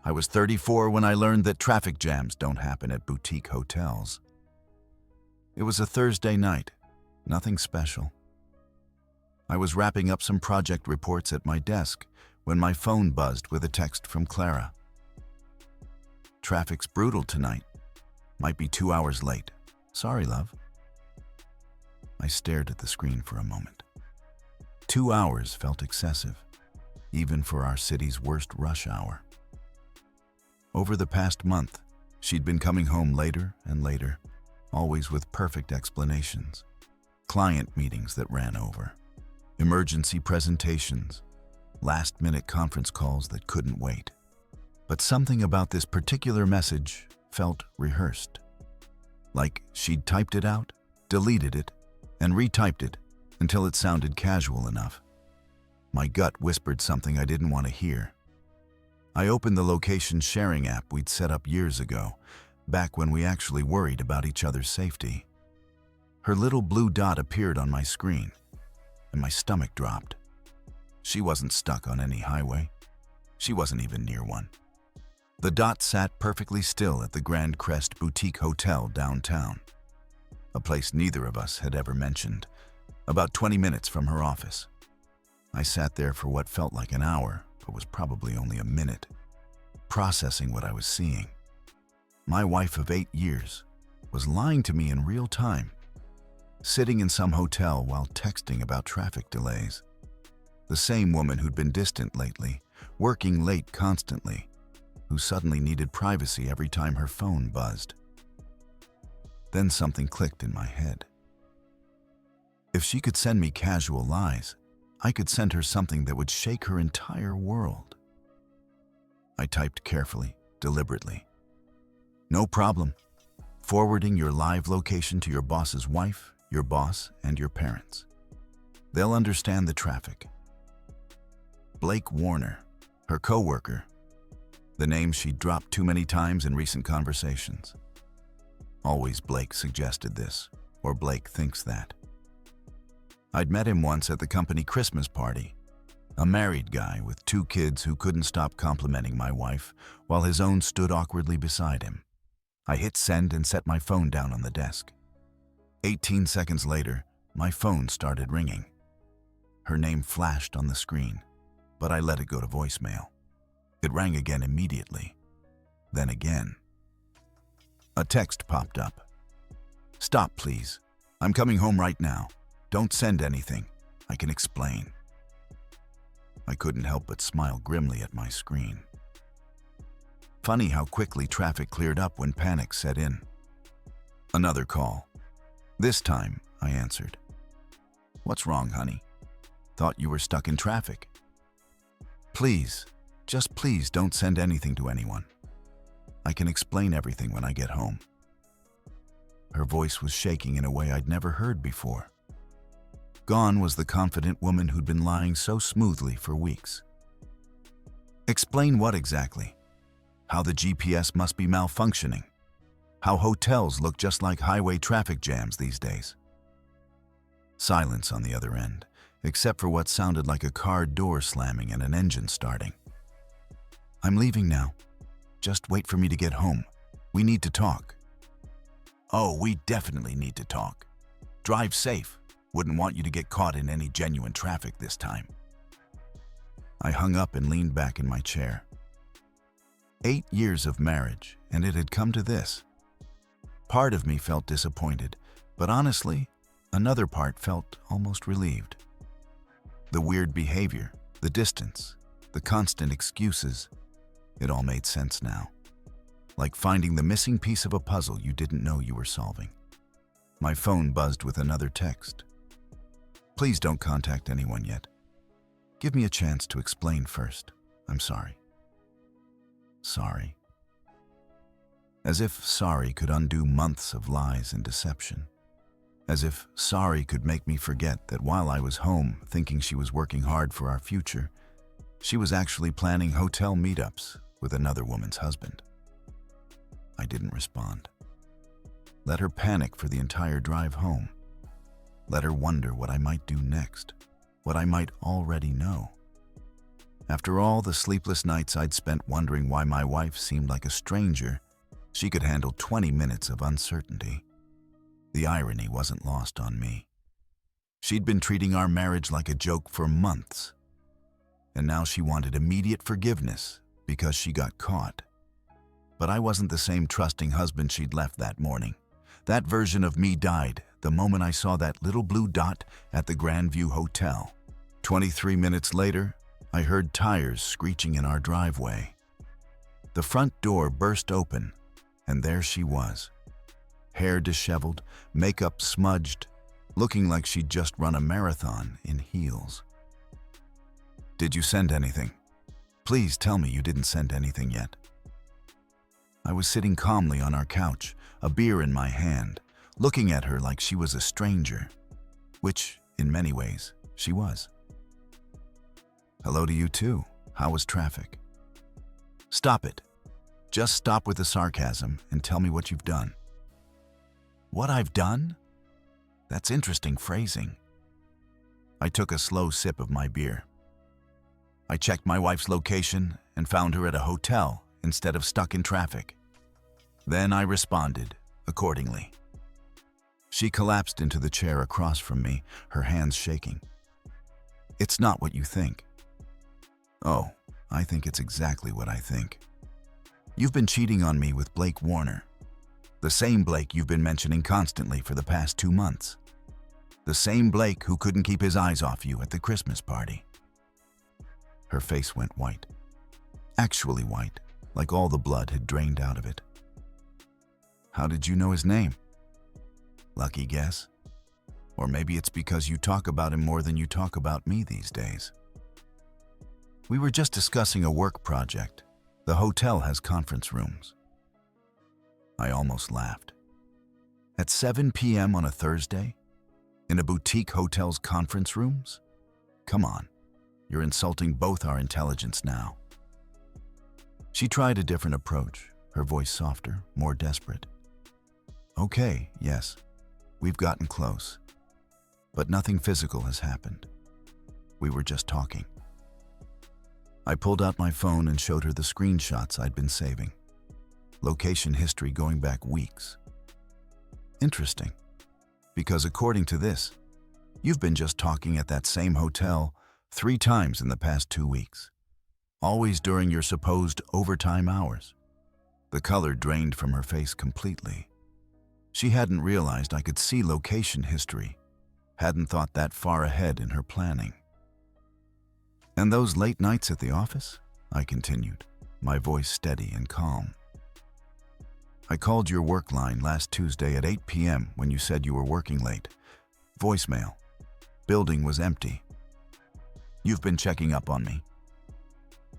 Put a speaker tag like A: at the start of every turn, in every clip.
A: I was 34 when I learned that traffic jams don't happen at boutique hotels. It was a Thursday night, nothing special. I was wrapping up some project reports at my desk when my phone buzzed with a text from Clara. "Traffic's brutal tonight. Might be 2 hours late. Sorry, love." I stared at the screen for a moment. 2 hours felt excessive, even for our city's worst rush hour. Over the past month, she'd been coming home later and later, always with perfect explanations. Client meetings that ran over, emergency presentations, last-minute conference calls that couldn't wait. But something about this particular message felt rehearsed. Like she'd typed it out, deleted it, and retyped it until it sounded casual enough. My gut whispered something I didn't want to hear. I opened the location sharing app we'd set up years ago, back when we actually worried about each other's safety. Her little blue dot appeared on my screen, and my stomach dropped. She wasn't stuck on any highway. She wasn't even near one. The dot sat perfectly still at the Grand Crest Boutique Hotel downtown, a place neither of us had ever mentioned, about 20 minutes from her office. I sat there for what felt like an hour, but was probably only a minute, processing what I was seeing. My wife of 8 years was lying to me in real time, sitting in some hotel while texting about traffic delays. The same woman who'd been distant lately, working late constantly, who suddenly needed privacy every time her phone buzzed. Then something clicked in my head. If she could send me casual lies, I could send her something that would shake her entire world. I typed carefully, deliberately. "No problem. Forwarding your live location to your boss's wife, your boss, and your parents. They'll understand the traffic." Blake Warner, her coworker, the name she'd dropped too many times in recent conversations. Always Blake suggested this, or Blake thinks that. I'd met him once at the company Christmas party, a married guy with 2 kids who couldn't stop complimenting my wife while his own stood awkwardly beside him. I hit send and set my phone down on the desk. 18 seconds later, my phone started ringing. Her name flashed on the screen, but I let it go to voicemail. It rang again immediately, then again. A text popped up. "Stop, please. I'm coming home right now. Don't send anything. I can explain." I couldn't help but smile grimly at my screen. Funny how quickly traffic cleared up when panic set in. Another call. This time, I answered. "What's wrong, honey? Thought you were stuck in traffic." "Please, just please don't send anything to anyone. I can explain everything when I get home." Her voice was shaking in a way I'd never heard before. Gone was the confident woman who'd been lying so smoothly for weeks. "Explain what exactly? How the GPS must be malfunctioning? How hotels look just like highway traffic jams these days?" Silence on the other end, except for what sounded like a car door slamming and an engine starting. "I'm leaving now. Just wait for me to get home. We need to talk." "Oh, we definitely need to talk. Drive safe. Wouldn't want you to get caught in any genuine traffic this time." I hung up and leaned back in my chair. 8 years of marriage, and it had come to this. Part of me felt disappointed, but honestly, another part felt almost relieved. The weird behavior, the distance, the constant excuses, it all made sense now. Like finding the missing piece of a puzzle you didn't know you were solving. My phone buzzed with another text. "Please don't contact anyone yet. Give me a chance to explain first. I'm sorry." Sorry. As if sorry could undo months of lies and deception. As if sorry could make me forget that while I was home thinking she was working hard for our future, she was actually planning hotel meetups with another woman's husband. I didn't respond. Let her panic for the entire drive home. Let her wonder what I might do next, what I might already know. After all the sleepless nights I'd spent wondering why my wife seemed like a stranger, she could handle 20 minutes of uncertainty. The irony wasn't lost on me. She'd been treating our marriage like a joke for months, and now she wanted immediate forgiveness because she got caught. But I wasn't the same trusting husband she'd left that morning. That version of me died the moment I saw that little blue dot at the Grandview Hotel. 23 minutes later, I heard tires screeching in our driveway. The front door burst open, and there she was. Hair disheveled, makeup smudged, looking like she'd just run a marathon in heels. "Did you send anything? Please tell me you didn't send anything yet." I was sitting calmly on our couch, a beer in my hand, looking at her like she was a stranger, which, in many ways, she was. "Hello to you too. How was traffic?" "Stop it. Just stop with the sarcasm and tell me what you've done." "What I've done? That's interesting phrasing." I took a slow sip of my beer. "I checked my wife's location and found her at a hotel instead of stuck in traffic. Then I responded accordingly." She collapsed into the chair across from me, her hands shaking. "It's not what you think." "Oh, I think it's exactly what I think. You've been cheating on me with Blake Warner. The same Blake you've been mentioning constantly for the past 2 months. The same Blake who couldn't keep his eyes off you at the Christmas party." Her face went white. Actually white, like all the blood had drained out of it. "How did you know his name?" "Lucky guess. Or maybe it's because you talk about him more than you talk about me these days." "We were just discussing a work project. The hotel has conference rooms." I almost laughed. At 7 p.m. on a Thursday? In a boutique hotel's conference rooms? Come on, you're insulting both our intelligence now. She tried a different approach, her voice softer, more desperate. "Okay, yes, we've gotten close. But nothing physical has happened. We were just talking." I pulled out my phone and showed her the screenshots I'd been saving. Location history going back weeks. "Interesting, because according to this, you've been just talking at that same hotel 3 times in the past 2 weeks, always during your supposed overtime hours." The color drained from her face completely. She hadn't realized I could see location history, hadn't thought that far ahead in her planning. "And those late nights at the office?" I continued, my voice steady and calm. "I called your work line last Tuesday at 8 p.m. when you said you were working late. Voicemail. Building was empty. You've been checking up on me.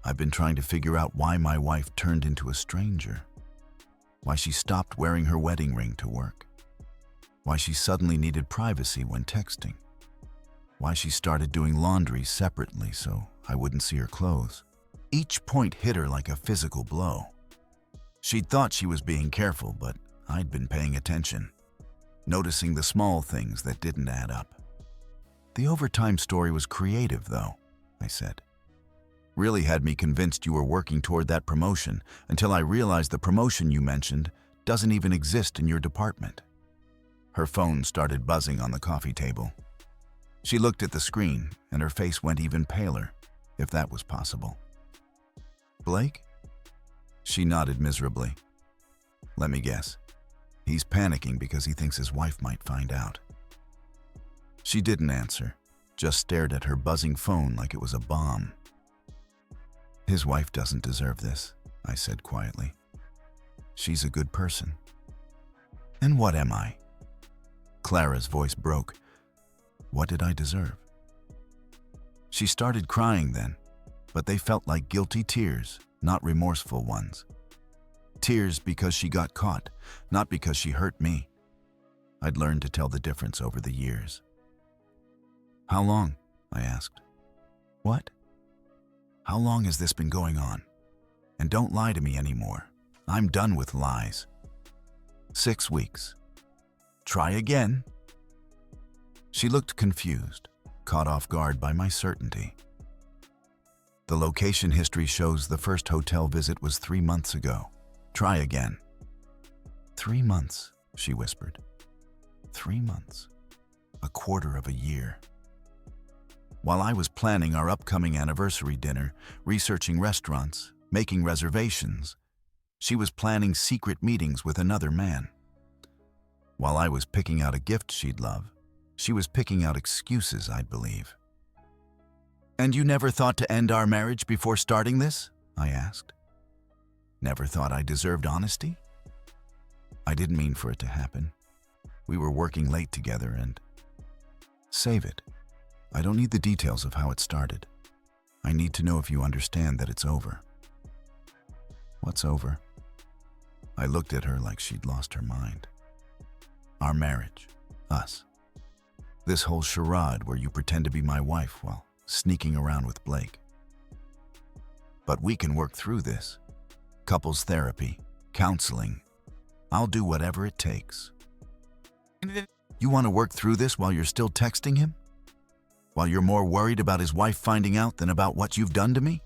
A: I've been trying to figure out why my wife turned into a stranger. Why she stopped wearing her wedding ring to work. Why she suddenly needed privacy when texting. Why she started doing laundry separately so I wouldn't see her clothes. Each point hit her like a physical blow. She'd thought she was being careful, but I'd been paying attention, noticing the small things that didn't add up. The overtime story was creative, though," I said. "Really had me convinced you were working toward that promotion until I realized the promotion you mentioned doesn't even exist in your department." Her phone started buzzing on the coffee table. She looked at the screen, and her face went even paler, if that was possible. "Blake?" She nodded miserably. "Let me guess. He's panicking because he thinks his wife might find out." She didn't answer, just stared at her buzzing phone like it was a bomb. "His wife doesn't deserve this," I said quietly. "She's a good person." "And what am I?" Clara's voice broke. "What did I deserve?" She started crying then, but they felt like guilty tears, not remorseful ones. Tears because she got caught, not because she hurt me. I'd learned to tell the difference over the years. "How long?" I asked. "What?" "How long has this been going on? And don't lie to me anymore. I'm done with lies." "6 weeks." "Try again." She looked confused, caught off guard by my certainty. The location history shows the first hotel visit was 3 months ago. Try again. 3 months, she whispered. 3 months. A quarter of a year. While I was planning our upcoming anniversary dinner, researching restaurants, making reservations, she was planning secret meetings with another man. While I was picking out a gift she'd love, she was picking out excuses I'd believe. "And you never thought to end our marriage before starting this?" I asked. Never thought I deserved honesty? I didn't mean for it to happen. We were working late together and... Save it. I don't need the details of how it started. I need to know if you understand that it's over. What's over? I looked at her like she'd lost her mind. Our marriage. Us. This whole charade where you pretend to be my wife while sneaking around with Blake. But we can work through this. Couples therapy, counseling. I'll do whatever it takes. You want to work through this while you're still texting him? While you're more worried about his wife finding out than about what you've done to me?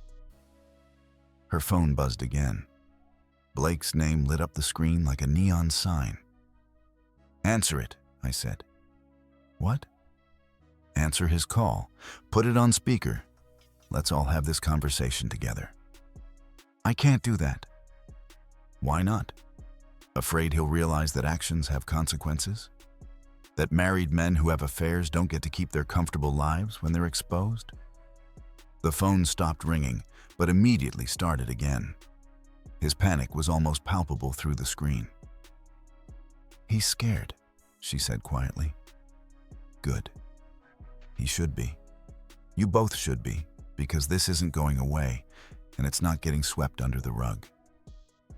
A: Her phone buzzed again. Blake's name lit up the screen like a neon sign. "Answer it," I said. "What?" "Answer his call. Put it on speaker. Let's all have this conversation together." "I can't do that." "Why not? Afraid he'll realize that actions have consequences? That married men who have affairs don't get to keep their comfortable lives when they're exposed?" The phone stopped ringing, but immediately started again. His panic was almost palpable through the screen. "He's scared," she said quietly. "Good. He should be. You both should be, because this isn't going away, and it's not getting swept under the rug.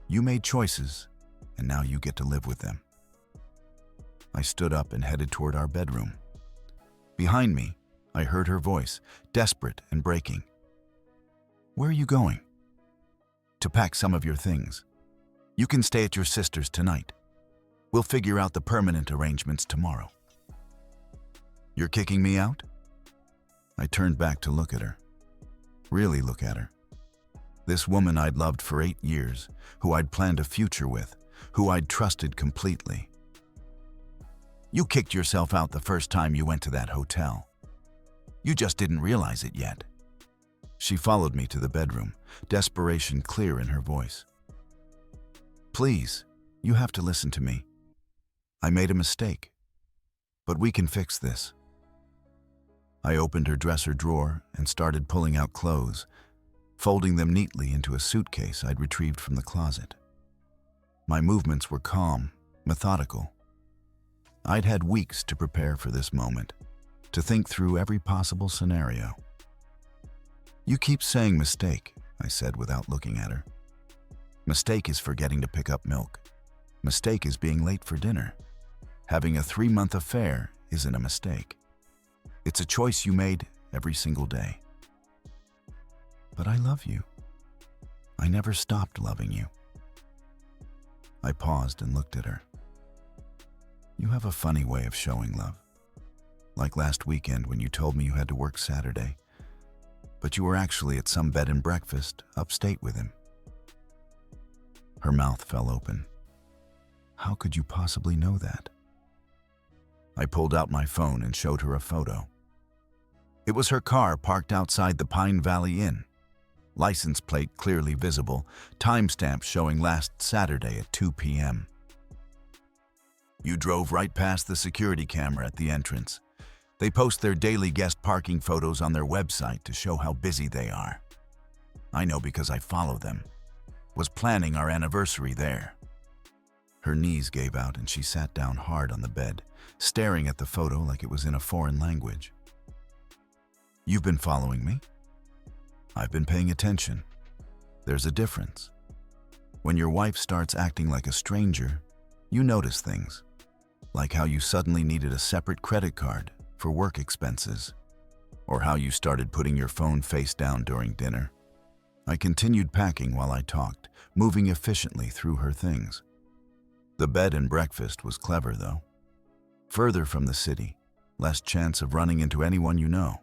A: You made choices, and now you get to live with them." I stood up and headed toward our bedroom. Behind me, I heard her voice, desperate and breaking. "Where are you going?" "To pack some of your things. You can stay at your sister's tonight. We'll figure out the permanent arrangements tomorrow." "You're kicking me out?" I turned back to look at her. Really look at her. This woman I'd loved for 8 years, who I'd planned a future with, who I'd trusted completely. "You kicked yourself out the first time you went to that hotel. You just didn't realize it yet." She followed me to the bedroom, desperation clear in her voice. "Please, you have to listen to me. I made a mistake, but we can fix this." I opened her dresser drawer and started pulling out clothes, folding them neatly into a suitcase I'd retrieved from the closet. My movements were calm, methodical. I'd had weeks to prepare for this moment, to think through every possible scenario. "You keep saying mistake," I said without looking at her. "Mistake is forgetting to pick up milk. Mistake is being late for dinner. Having a 3-month affair isn't a mistake. It's a choice you made every single day." "But I love you. I never stopped loving you." I paused and looked at her. "You have a funny way of showing love. Like last weekend when you told me you had to work Saturday, but you were actually at some bed and breakfast upstate with him." Her mouth fell open. "How could you possibly know that?" I pulled out my phone and showed her a photo. It was her car parked outside the Pine Valley Inn. License plate clearly visible, timestamp showing last Saturday at 2 p.m. "You drove right past the security camera at the entrance. They post their daily guest parking photos on their website to show how busy they are. I know because I follow them. Was planning our anniversary there." Her knees gave out and she sat down hard on the bed, staring at the photo like it was in a foreign language. "You've been following me?" "I've been paying attention. There's a difference. When your wife starts acting like a stranger, you notice things. Like how you suddenly needed a separate credit card for work expenses, or how you started putting your phone face down during dinner." I continued packing while I talked, moving efficiently through her things. The bed and breakfast was clever, though. Further from the city, less chance of running into anyone you know.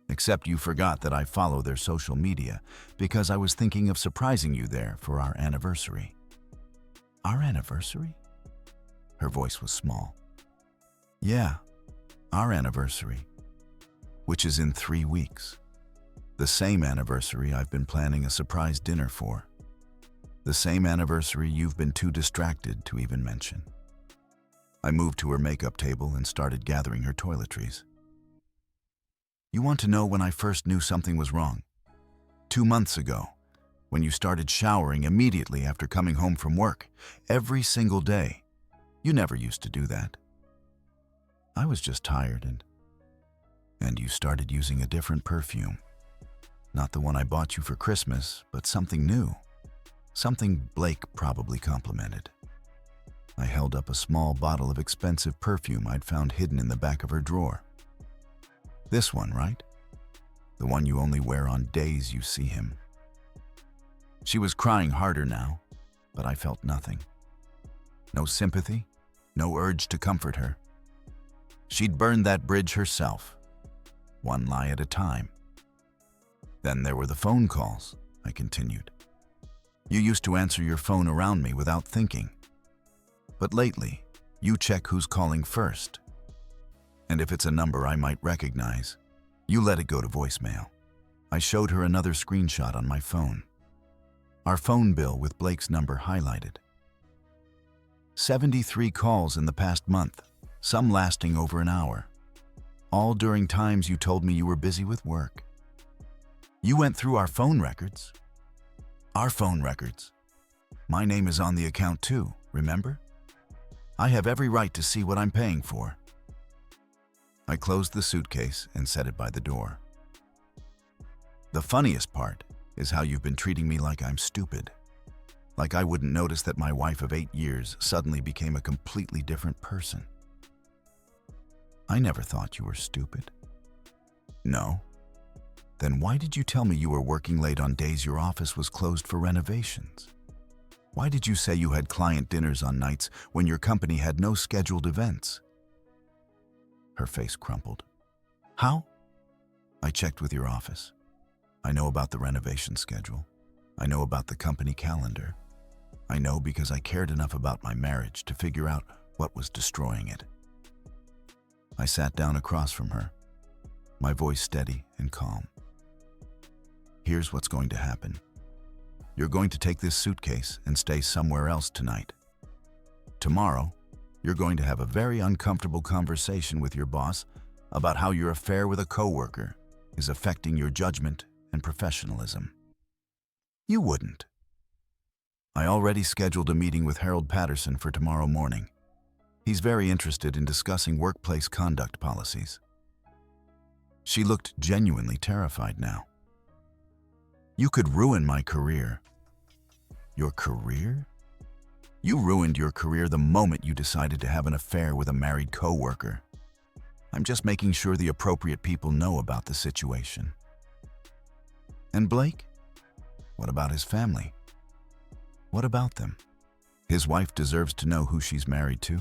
A: Except you forgot that I follow their social media because I was thinking of surprising you there for our anniversary. Our anniversary? Her voice was small. Yeah, our anniversary, which is in 3 weeks. The same anniversary I've been planning a surprise dinner for. The same anniversary you've been too distracted to even mention. I moved to her makeup table and started gathering her toiletries. You want to know when I first knew something was wrong? 2 months ago, when you started showering immediately after coming home from work, every single day. You never used to do that. I was just tired and you started using a different perfume. Not the one I bought you for Christmas, but something new. Something Blake probably complimented. I held up a small bottle of expensive perfume I'd found hidden in the back of her drawer. This one, right? The one you only wear on days you see him. She was crying harder now, but I felt nothing. No sympathy, no urge to comfort her. She'd burned that bridge herself, one lie at a time. Then there were the phone calls, I continued. You used to answer your phone around me without thinking. But lately, you check who's calling first. And if it's a number I might recognize, you let it go to voicemail. I showed her another screenshot on my phone. Our phone bill with Blake's number highlighted. 73 calls in the past month, some lasting over an hour. All during times you told me you were busy with work. You went through our phone records. Our phone records. My name is on the account too, remember? I have every right to see what I'm paying for. I closed the suitcase and set it by the door. The funniest part is how you've been treating me like I'm stupid. Like I wouldn't notice that my wife of 8 years suddenly became a completely different person. I never thought you were stupid. No? Then why did you tell me you were working late on days your office was closed for renovations? Why did you say you had client dinners on nights when your company had no scheduled events? Her face crumpled. How? I checked with your office. I know about the renovation schedule. I know about the company calendar. I know because I cared enough about my marriage to figure out what was destroying it. I sat down across from her, my voice steady and calm. Here's what's going to happen. You're going to take this suitcase and stay somewhere else tonight. Tomorrow, you're going to have a very uncomfortable conversation with your boss about how your affair with a coworker is affecting your judgment and professionalism. You wouldn't. I already scheduled a meeting with Harold Patterson for tomorrow morning. He's very interested in discussing workplace conduct policies. She looked genuinely terrified now. You could ruin my career. Your career? You ruined your career the moment you decided to have an affair with a married coworker. I'm just making sure the appropriate people know about the situation. And Blake? What about his family? What about them? His wife deserves to know who she's married to.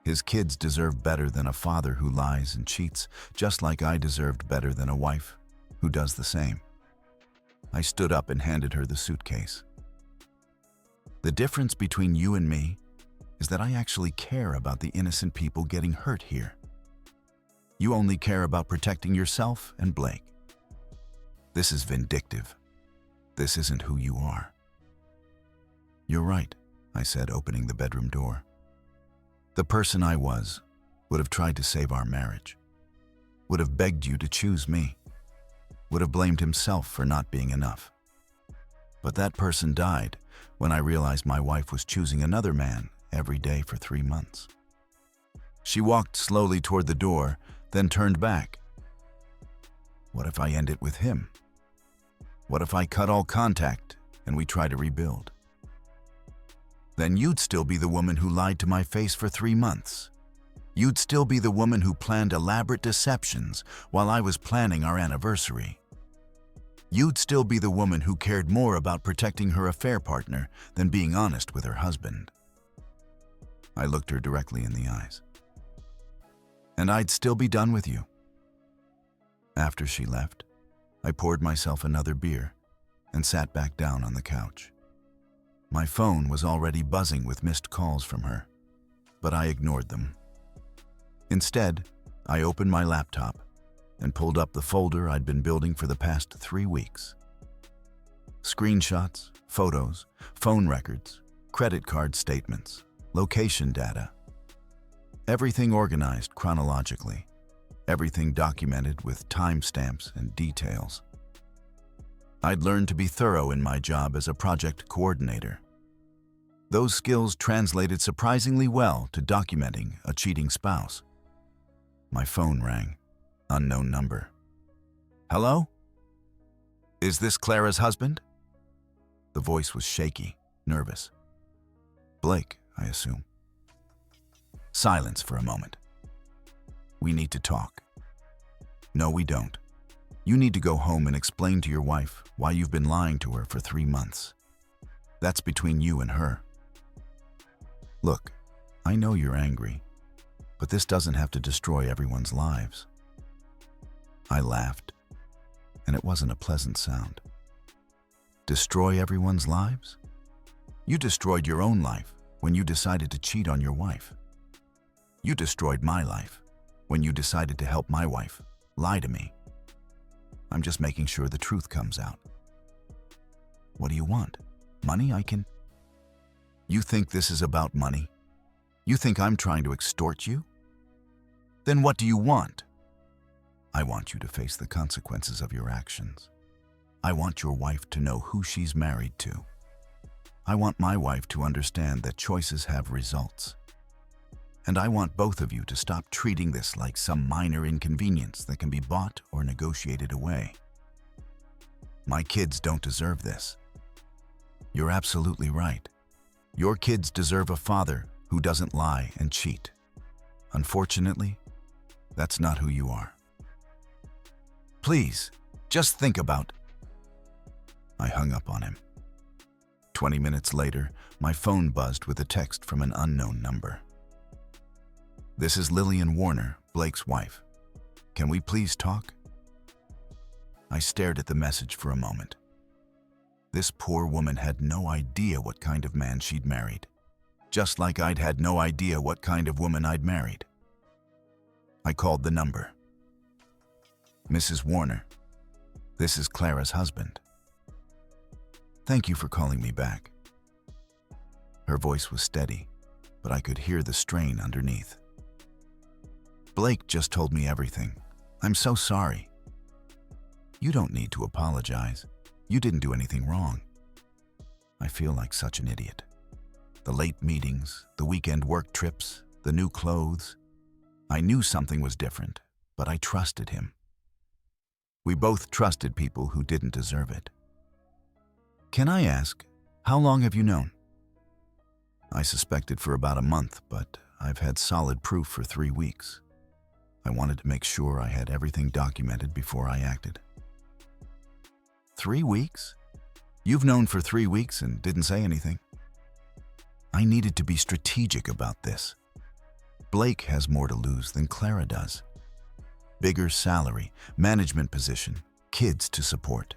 A: His kids deserve better than a father who lies and cheats, just like I deserved better than a wife who does the same. I stood up and handed her the suitcase. The difference between you and me is that I actually care about the innocent people getting hurt here. You only care about protecting yourself and Blake. This is vindictive. This isn't who you are. You're right, I said, opening the bedroom door. The person I was would have tried to save our marriage, would have begged you to choose me, would have blamed himself for not being enough. But that person died when I realized my wife was choosing another man every day for 3 months. She walked slowly toward the door, then turned back. What if I end it with him? What if I cut all contact and we try to rebuild? Then you'd still be the woman who lied to my face for 3 months. You'd still be the woman who planned elaborate deceptions while I was planning our anniversary. You'd still be the woman who cared more about protecting her affair partner than being honest with her husband. I looked her directly in the eyes. And I'd still be done with you. After she left, I poured myself another beer and sat back down on the couch. My phone was already buzzing with missed calls from her, but I ignored them. Instead, I opened my laptop and pulled up the folder I'd been building for the past 3 weeks. Screenshots, photos, phone records, credit card statements, location data. Everything organized chronologically, everything documented with timestamps and details. I'd learned to be thorough in my job as a project coordinator. Those skills translated surprisingly well to documenting a cheating spouse. My phone rang. Unknown number. Hello? Is this Clara's husband? The voice was shaky, nervous. Blake, I assume. Silence for a moment. We need to talk. No, we don't. You need to go home and explain to your wife why you've been lying to her for 3 months. That's between you and her. Look, I know you're angry, but this doesn't have to destroy everyone's lives. I laughed, and it wasn't a pleasant sound. Destroy everyone's lives? You destroyed your own life when you decided to cheat on your wife. You destroyed my life when you decided to help my wife lie to me. I'm just making sure the truth comes out. What do you want? Money? You think this is about money? You think I'm trying to extort you? Then what do you want? I want you to face the consequences of your actions. I want your wife to know who she's married to. I want my wife to understand that choices have results. And I want both of you to stop treating this like some minor inconvenience that can be bought or negotiated away. My kids don't deserve this. You're absolutely right. Your kids deserve a father who doesn't lie and cheat. Unfortunately, that's not who you are. Please, just think about... I hung up on him. 20 minutes later, my phone buzzed with a text from an unknown number. This is Lillian Warner, Blake's wife. Can we please talk? I stared at the message for a moment. This poor woman had no idea what kind of man she'd married, just like I'd had no idea what kind of woman I'd married. I called the number. Mrs. Warner, this is Clara's husband. Thank you for calling me back. Her voice was steady, but I could hear the strain underneath. Blake just told me everything. I'm so sorry. You don't need to apologize. You didn't do anything wrong. I feel like such an idiot. The late meetings, the weekend work trips, the new clothes. I knew something was different, but I trusted him. We both trusted people who didn't deserve it. Can I ask, how long have you known? I suspected for about a month, but I've had solid proof for 3 weeks. I wanted to make sure I had everything documented before I acted. 3 weeks? You've known for 3 weeks and didn't say anything? I needed to be strategic about this. Blake has more to lose than Clara does. Bigger salary, management position, kids to support.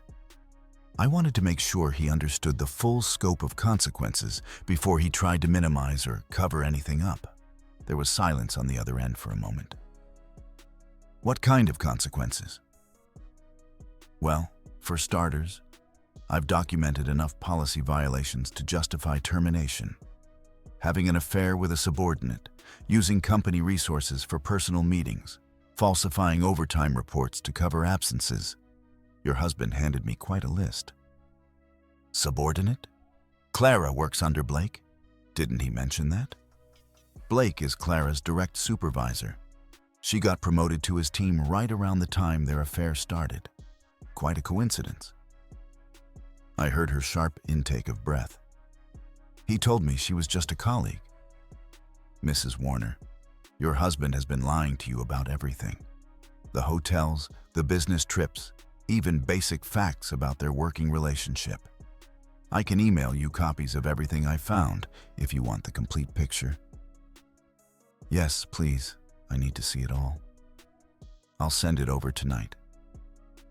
A: I wanted to make sure he understood the full scope of consequences before he tried to minimize or cover anything up. There was silence on the other end for a moment. What kind of consequences? Well, for starters, I've documented enough policy violations to justify termination. Having an affair with a subordinate, using company resources for personal meetings, falsifying overtime reports to cover absences. Your husband handed me quite a list. Subordinate? Clara works under Blake. Didn't he mention that? Blake is Clara's direct supervisor. She got promoted to his team right around the time their affair started. Quite a coincidence. I heard her sharp intake of breath. He told me she was just a colleague. Mrs. Warner, your husband has been lying to you about everything. The hotels, the business trips, even basic facts about their working relationship. I can email you copies of everything I found if you want the complete picture. Yes, please. I need to see it all. I'll send it over tonight.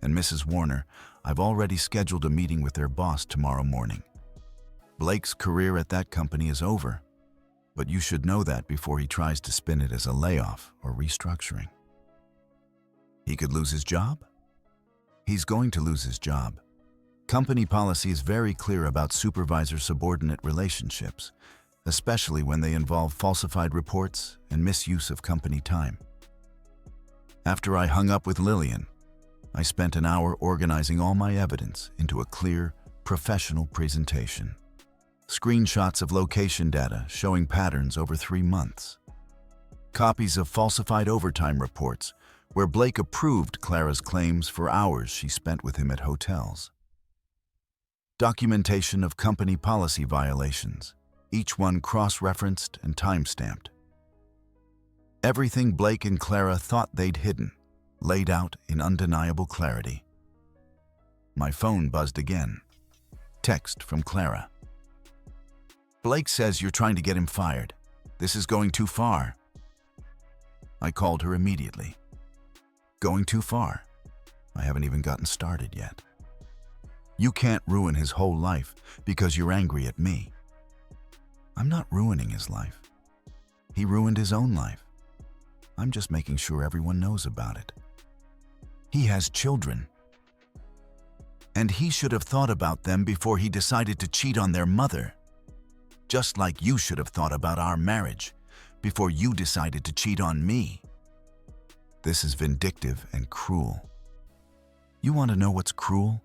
A: And Mrs. Warner, I've already scheduled a meeting with their boss tomorrow morning. Blake's career at that company is over, but you should know that before he tries to spin it as a layoff or restructuring. He could lose his job? He's going to lose his job. Company policy is very clear about supervisor-subordinate relationships, especially when they involve falsified reports and misuse of company time. After I hung up with Lillian, I spent an hour organizing all my evidence into a clear, professional presentation. Screenshots of location data showing patterns over 3 months. Copies of falsified overtime reports where Blake approved Clara's claims for hours she spent with him at hotels. Documentation of company policy violations, each one cross-referenced and time-stamped. Everything Blake and Clara thought they'd hidden, laid out in undeniable clarity. My phone buzzed again. Text from Clara. Blake says you're trying to get him fired. This is going too far. I called her immediately. Going too far? I haven't even gotten started yet. You can't ruin his whole life because you're angry at me. I'm not ruining his life. He ruined his own life. I'm just making sure everyone knows about it. He has children. And he should have thought about them before he decided to cheat on their mother. Just like you should have thought about our marriage before you decided to cheat on me. This is vindictive and cruel. You want to know what's cruel?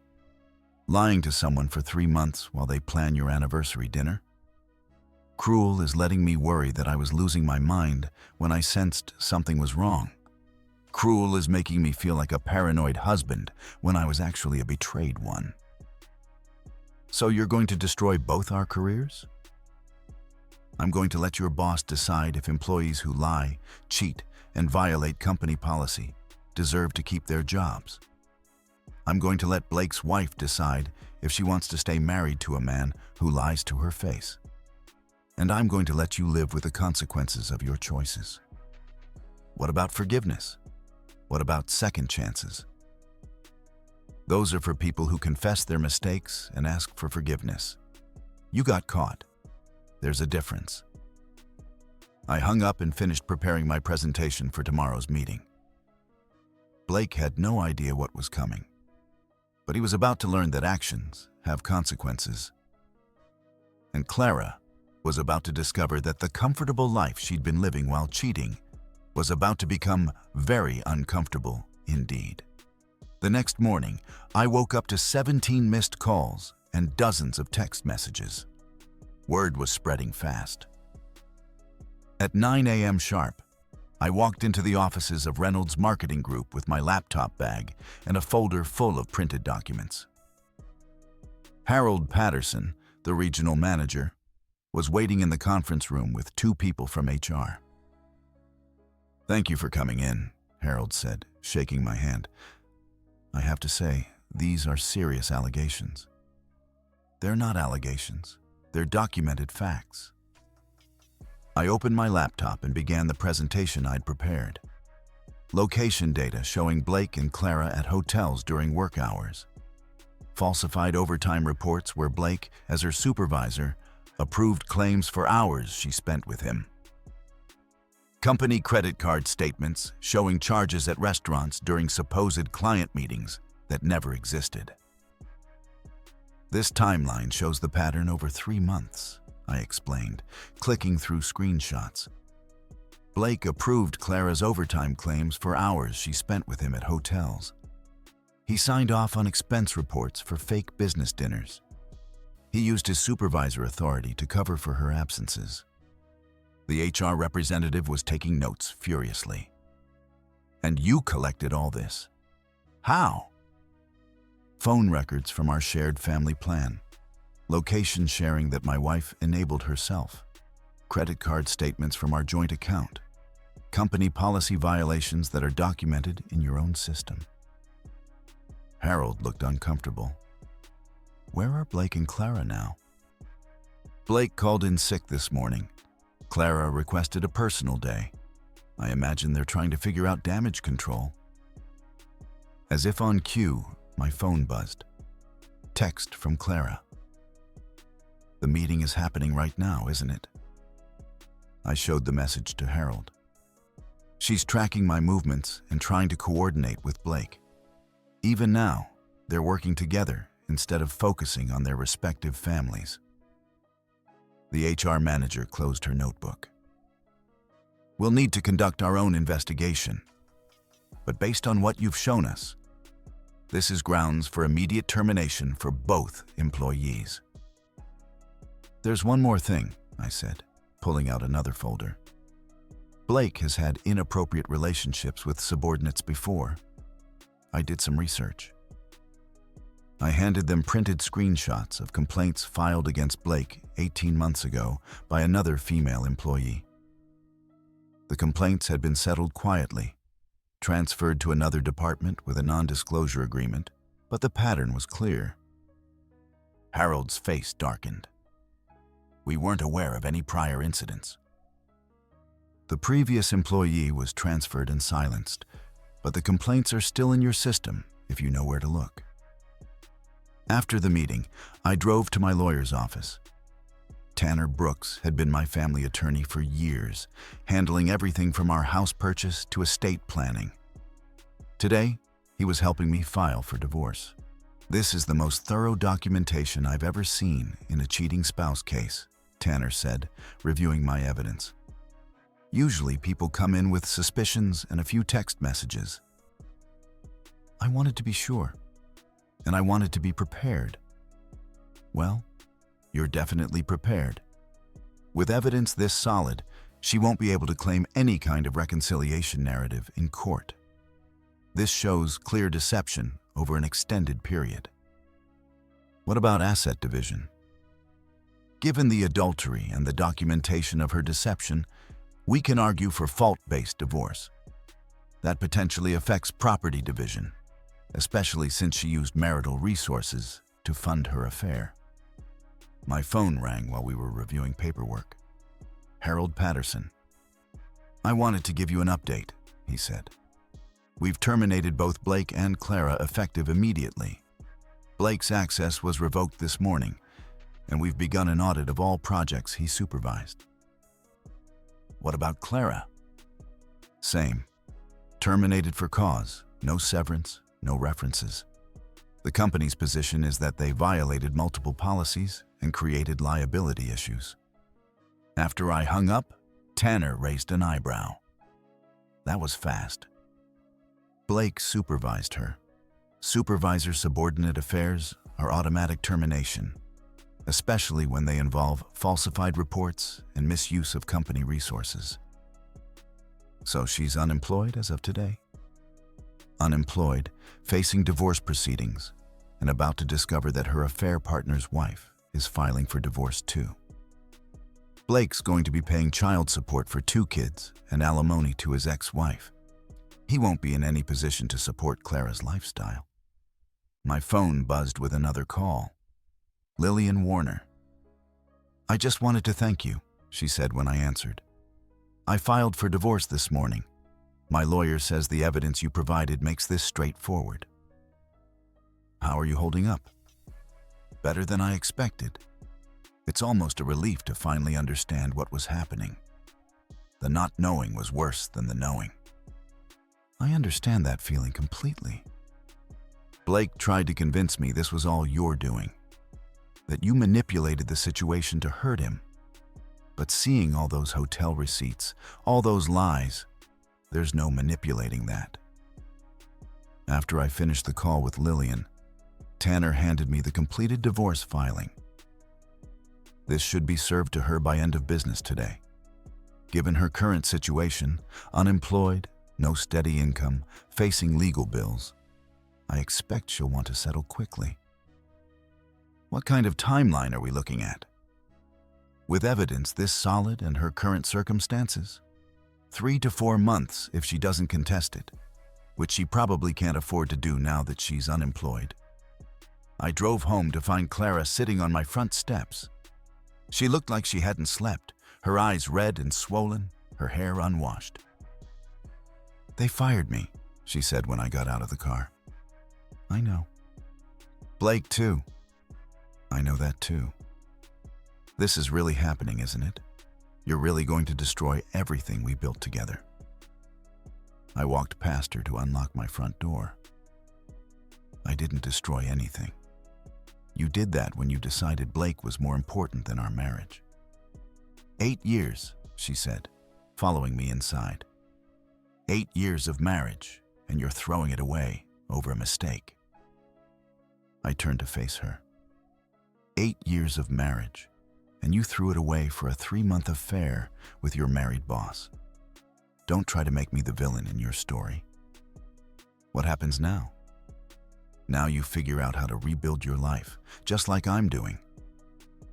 A: Lying to someone for 3 months while they plan your anniversary dinner? Cruel is letting me worry that I was losing my mind when I sensed something was wrong. Cruel is making me feel like a paranoid husband when I was actually a betrayed one. So you're going to destroy both our careers? I'm going to let your boss decide if employees who lie, cheat, and violate company policy deserve to keep their jobs. I'm going to let Blake's wife decide if she wants to stay married to a man who lies to her face. And I'm going to let you live with the consequences of your choices. What about forgiveness? What about second chances? Those are for people who confess their mistakes and ask for forgiveness. You got caught. There's a difference. I hung up and finished preparing my presentation for tomorrow's meeting. Blake had no idea what was coming, but he was about to learn that actions have consequences. And Clara was about to discover that the comfortable life she'd been living while cheating was about to become very uncomfortable indeed. The next morning, I woke up to 17 missed calls and dozens of text messages. Word was spreading fast. At 9 a.m. sharp, I walked into the offices of Reynolds Marketing Group with my laptop bag and a folder full of printed documents. Harold Patterson, the regional manager, was waiting in the conference room with 2 people from HR. "Thank you for coming in," Harold said, shaking my hand. "I have to say, these are serious allegations." "They're not allegations. They're documented facts." I opened my laptop and began the presentation I'd prepared. Location data showing Blake and Clara at hotels during work hours. Falsified overtime reports where Blake, as her supervisor, approved claims for hours she spent with him. Company credit card statements showing charges at restaurants during supposed client meetings that never existed. This timeline shows the pattern over 3 months, I explained, clicking through screenshots. Blake approved Clara's overtime claims for hours she spent with him at hotels. He signed off on expense reports for fake business dinners. He used his supervisor authority to cover for her absences. The HR representative was taking notes furiously. "And you collected all this. How?" "Phone records from our shared family plan. Location sharing that my wife enabled herself. Credit card statements from our joint account. Company policy violations that are documented in your own system." Harold looked uncomfortable. "Where are Blake and Clara now?" "Blake called in sick this morning. Clara requested a personal day. I imagine they're trying to figure out damage control." As if on cue, my phone buzzed. Text from Clara. "The meeting is happening right now, isn't it?" I showed the message to Harold. "She's tracking my movements and trying to coordinate with Blake. Even now, they're working together instead of focusing on their respective families." The HR manager closed her notebook. "We'll need to conduct our own investigation. But based on what you've shown us, this is grounds for immediate termination for both employees." "There's one more thing," I said, pulling out another folder. "Blake has had inappropriate relationships with subordinates before. I did some research." I handed them printed screenshots of complaints filed against Blake 18 months ago by another female employee. The complaints had been settled quietly, transferred to another department with a non-disclosure agreement, but the pattern was clear. Harold's face darkened. "We weren't aware of any prior incidents." "The previous employee was transferred and silenced, but the complaints are still in your system if you know where to look." After the meeting, I drove to my lawyer's office. Tanner Brooks had been my family attorney for years, handling everything from our house purchase to estate planning. Today, he was helping me file for divorce. "This is the most thorough documentation I've ever seen in a cheating spouse case," Tanner said, reviewing my evidence. "Usually people come in with suspicions and a few text messages. I wanted to be sure, and I wanted to be prepared." "Well, you're definitely prepared. With evidence this solid, she won't be able to claim any kind of reconciliation narrative in court. This shows clear deception over an extended period." "What about asset division?" "Given the adultery and the documentation of her deception, we can argue for fault-based divorce. That potentially affects property division, especially since she used marital resources to fund her affair." My phone rang while we were reviewing paperwork. Harold Patterson. "I wanted to give you an update," he said. "We've terminated both Blake and Clara effective immediately. Blake's access was revoked this morning, and we've begun an audit of all projects he supervised." "What about Clara?" "Same. Terminated for cause, no severance, no references. The company's position is that they violated multiple policies and created liability issues." After I hung up, Tanner raised an eyebrow. "That was fast." "Blake supervised her. Supervisor-subordinate affairs are automatic termination, especially when they involve falsified reports and misuse of company resources." "So she's unemployed as of today?" "Unemployed, facing divorce proceedings, and about to discover that her affair partner's wife is filing for divorce too. Blake's going to be paying child support for 2 kids and alimony to his ex-wife. He won't be in any position to support Clara's lifestyle." My phone buzzed with another call. Lillian Warner. "I just wanted to thank you," she said when I answered. "I filed for divorce this morning. My lawyer says the evidence you provided makes this straightforward." "How are you holding up?" "Better than I expected. It's almost a relief to finally understand what was happening. The not knowing was worse than the knowing." "I understand that feeling completely." "Blake tried to convince me this was all your doing, that you manipulated the situation to hurt him. But seeing all those hotel receipts, all those lies, there's no manipulating that." After I finished the call with Lillian, Tanner handed me the completed divorce filing. "This should be served to her by end of business today. Given her current situation, unemployed, no steady income, facing legal bills, I expect she'll want to settle quickly." "What kind of timeline are we looking at?" "With evidence this solid and her current circumstances, 3 to 4 months if she doesn't contest it, which she probably can't afford to do now that she's unemployed." I drove home to find Clara sitting on my front steps. She looked like she hadn't slept, her eyes red and swollen, her hair unwashed. "They fired me," she said when I got out of the car. I know. Blake, too. I know that, too. This is really happening, isn't it? You're really going to destroy everything we built together. I walked past her to unlock my front door. I didn't destroy anything. You did that when you decided Blake was more important than our marriage. 8 years, she said, following me inside. 8 years of marriage, and you're throwing it away over a mistake. I turned to face her. 8 years of marriage, and you threw it away for a 3-month affair with your married boss. Don't try to make me the villain in your story. What happens now? Now you figure out how to rebuild your life, just like I'm doing.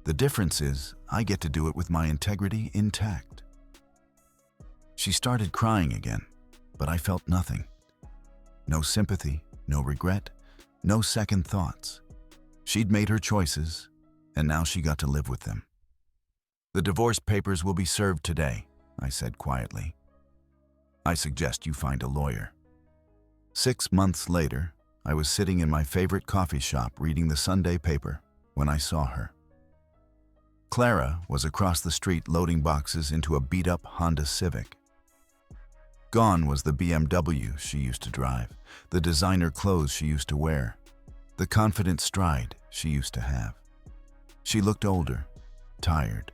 A: The difference is, I get to do it with my integrity intact. She started crying again, but I felt nothing. No sympathy, no regret, no second thoughts. She'd made her choices, and now she got to live with them. The divorce papers will be served today, I said quietly. I suggest you find a lawyer. 6 months later, I was sitting in my favorite coffee shop reading the Sunday paper when I saw her. Clara was across the street loading boxes into a beat-up Honda Civic. Gone was the BMW she used to drive, the designer clothes she used to wear, the confident stride she used to have. She looked older, tired,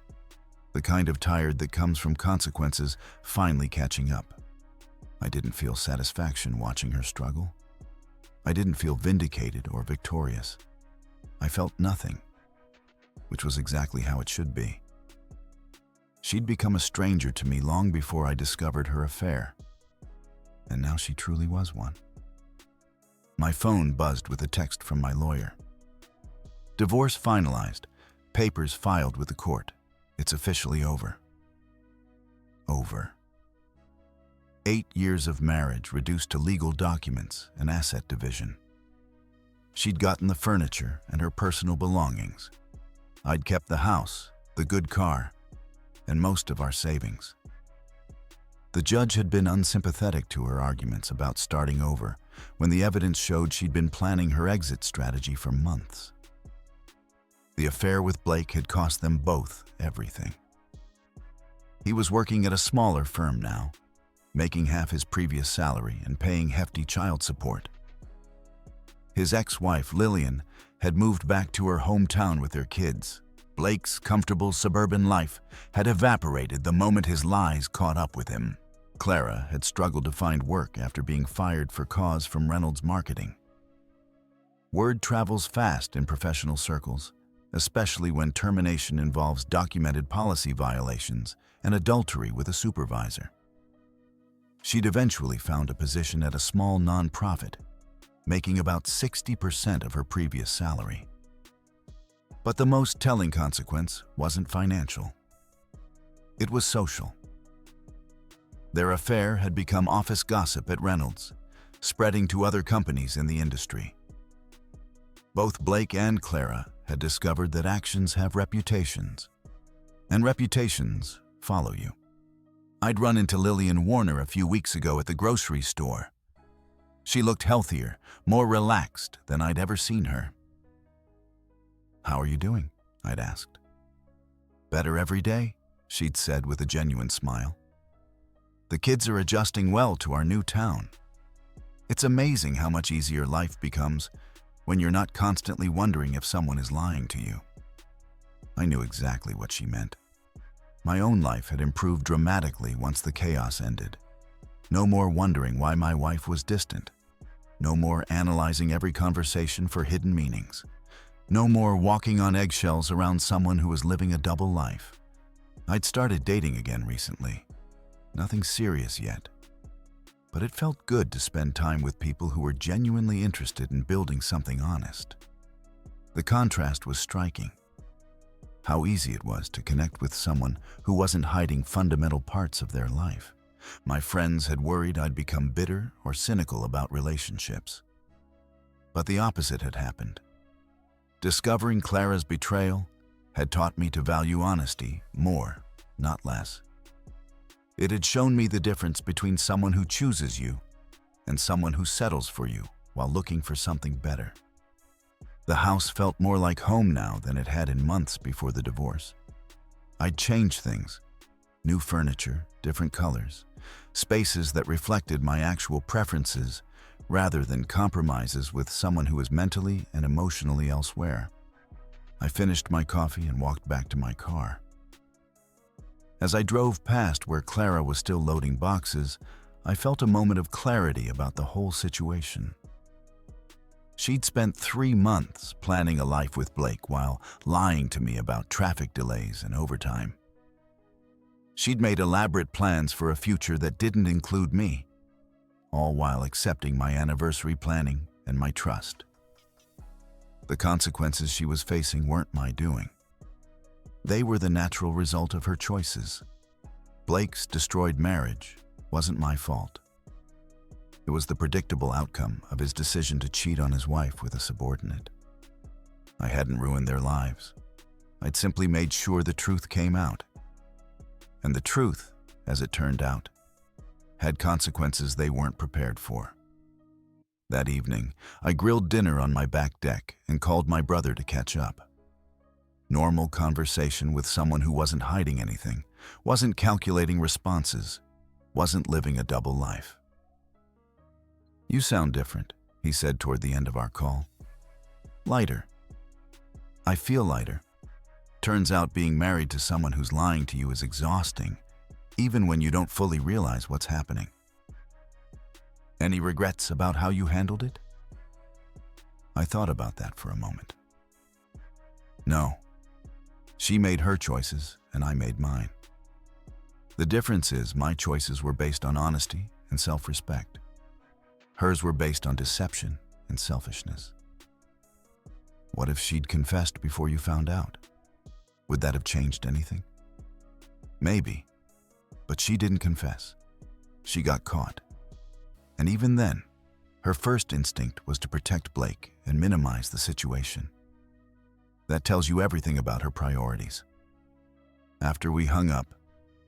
A: the kind of tired that comes from consequences finally catching up. I didn't feel satisfaction watching her struggle. I didn't feel vindicated or victorious. I felt nothing, which was exactly how it should be. She'd become a stranger to me long before I discovered her affair, and now she truly was one. My phone buzzed with a text from my lawyer. Divorce finalized, papers filed with the court. It's officially over. Over. 8 years of marriage reduced to legal documents and asset division. She'd gotten the furniture and her personal belongings. I'd kept the house, the good car, and most of our savings. The judge had been unsympathetic to her arguments about starting over when the evidence showed she'd been planning her exit strategy for months. The affair with Blake had cost them both everything. He was working at a smaller firm now, making half his previous salary and paying hefty child support. His ex-wife, Lillian, had moved back to her hometown with their kids. Blake's comfortable suburban life had evaporated the moment his lies caught up with him. Clara had struggled to find work after being fired for cause from Reynolds Marketing. Word travels fast in professional circles, especially when termination involves documented policy violations and adultery with a supervisor. She'd eventually found a position at a small nonprofit, making about 60% of her previous salary. But the most telling consequence wasn't financial. It was social. Their affair had become office gossip at Reynolds, spreading to other companies in the industry. Both Blake and Clara had discovered that actions have reputations, and reputations follow you. I'd run into Lillian Warner a few weeks ago at the grocery store. She looked healthier, more relaxed than I'd ever seen her. "How are you doing?" I'd asked. "Better every day," she'd said with a genuine smile. "The kids are adjusting well to our new town. It's amazing how much easier life becomes when you're not constantly wondering if someone is lying to you." I knew exactly what she meant. My own life had improved dramatically once the chaos ended. No more wondering why my wife was distant. No more analyzing every conversation for hidden meanings. No more walking on eggshells around someone who was living a double life. I'd started dating again recently. Nothing serious yet. But it felt good to spend time with people who were genuinely interested in building something honest. The contrast was striking. How easy it was to connect with someone who wasn't hiding fundamental parts of their life. My friends had worried I'd become bitter or cynical about relationships. But the opposite had happened. Discovering Clara's betrayal had taught me to value honesty more, not less. It had shown me the difference between someone who chooses you and someone who settles for you while looking for something better. The house felt more like home now than it had in months before the divorce. I'd changed things. New furniture, different colors, spaces that reflected my actual preferences rather than compromises with someone who was mentally and emotionally elsewhere. I finished my coffee and walked back to my car. As I drove past where Clara was still loading boxes, I felt a moment of clarity about the whole situation. She'd spent 3 months planning a life with Blake while lying to me about traffic delays and overtime. She'd made elaborate plans for a future that didn't include me, all while accepting my anniversary planning and my trust. The consequences she was facing weren't my doing. They were the natural result of her choices. Blake's destroyed marriage wasn't my fault. It was the predictable outcome of his decision to cheat on his wife with a subordinate. I hadn't ruined their lives. I'd simply made sure the truth came out. And the truth, as it turned out, had consequences they weren't prepared for. That evening, I grilled dinner on my back deck and called my brother to catch up. Normal conversation with someone who wasn't hiding anything, wasn't calculating responses, wasn't living a double life. "You sound different," he said toward the end of our call. "Lighter." "I feel lighter. Turns out being married to someone who's lying to you is exhausting, even when you don't fully realize what's happening." "Any regrets about how you handled it?" I thought about that for a moment. No. She made her choices, and I made mine. The difference is my choices were based on honesty and self-respect. Hers were based on deception and selfishness. What if she'd confessed before you found out? Would that have changed anything? Maybe, but she didn't confess. She got caught. And even then, her first instinct was to protect Blake and minimize the situation. That tells you everything about her priorities. After we hung up,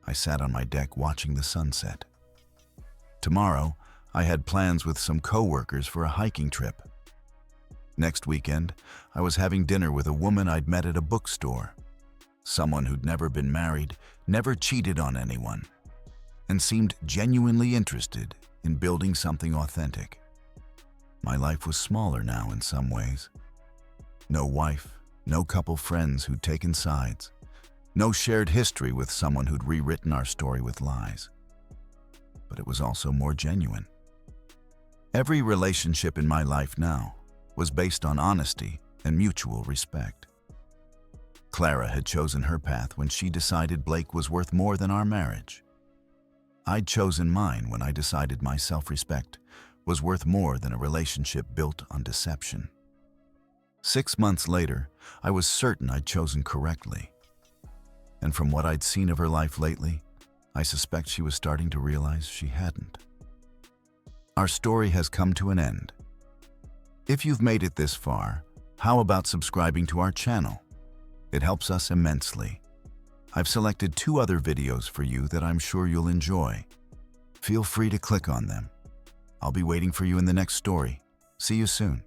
A: I sat on my deck watching the sunset. Tomorrow, I had plans with some coworkers for a hiking trip. Next weekend, I was having dinner with a woman I'd met at a bookstore. Someone who'd never been married, never cheated on anyone, and seemed genuinely interested in building something authentic. My life was smaller now in some ways. No wife, no couple friends who'd taken sides, no shared history with someone who'd rewritten our story with lies. But it was also more genuine. Every relationship in my life now was based on honesty and mutual respect. Clara had chosen her path when she decided Blake was worth more than our marriage. I'd chosen mine when I decided my self-respect was worth more than a relationship built on deception. 6 months later, I was certain I'd chosen correctly. And from what I'd seen of her life lately, I suspect she was starting to realize she hadn't. Our story has come to an end. If you've made it this far, how about subscribing to our channel? It helps us immensely. I've selected 2 other videos for you that I'm sure you'll enjoy. Feel free to click on them. I'll be waiting for you in the next story. See you soon.